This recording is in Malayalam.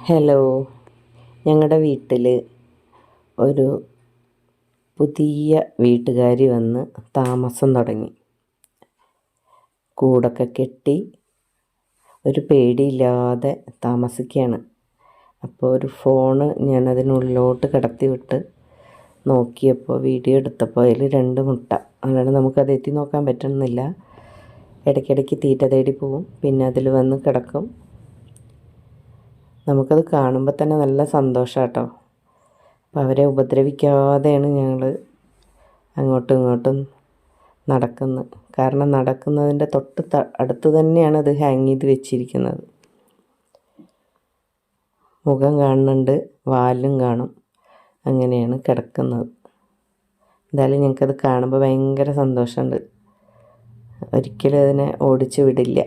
ഹലോ, ഞങ്ങളുടെ വീട്ടിൽ ഒരു പുതിയ വീട്ടുകാരി വന്ന് താമസം തുടങ്ങി. കൂടൊക്കെ കെട്ടി ഒരു പേടിയില്ലാതെ താമസിക്കുകയാണ്. അപ്പോൾ ഒരു ഫോണ് ഞാനതിനുള്ളിലോട്ട് കടത്തി വിട്ട് നോക്കിയപ്പോൾ വീഡിയോ എടുത്തപ്പോൾ അതിൽ 2 മുട്ട. അതുകൊണ്ട് നമുക്കത് എത്തി നോക്കാൻ പറ്റുന്നില്ല. ഇടയ്ക്കിടയ്ക്ക് തീറ്റ തേടി പോവും, പിന്നെ അതിൽ വന്ന് കിടക്കും. നമുക്കത് കാണുമ്പോൾ തന്നെ നല്ല സന്തോഷമാണ് കേട്ടോ. അപ്പോൾ അവരെ ഉപദ്രവിക്കാതെയാണ് ഞങ്ങൾ അങ്ങോട്ടും ഇങ്ങോട്ടും നടക്കുന്നത്. കാരണം നടക്കുന്നതിൻ്റെ അടുത്ത് തന്നെയാണ് അത് ഹാങ് ചെയ്ത് വെച്ചിരിക്കുന്നത്. മുഖം കാണുന്നുണ്ട്, വാലും കാണും, അങ്ങനെയാണ് കിടക്കുന്നത്. എന്തായാലും ഞങ്ങൾക്കത് കാണുമ്പോൾ ഭയങ്കര സന്തോഷമുണ്ട്. ഒരിക്കലും അതിനെ ഓടിച്ചു വിടില്ല.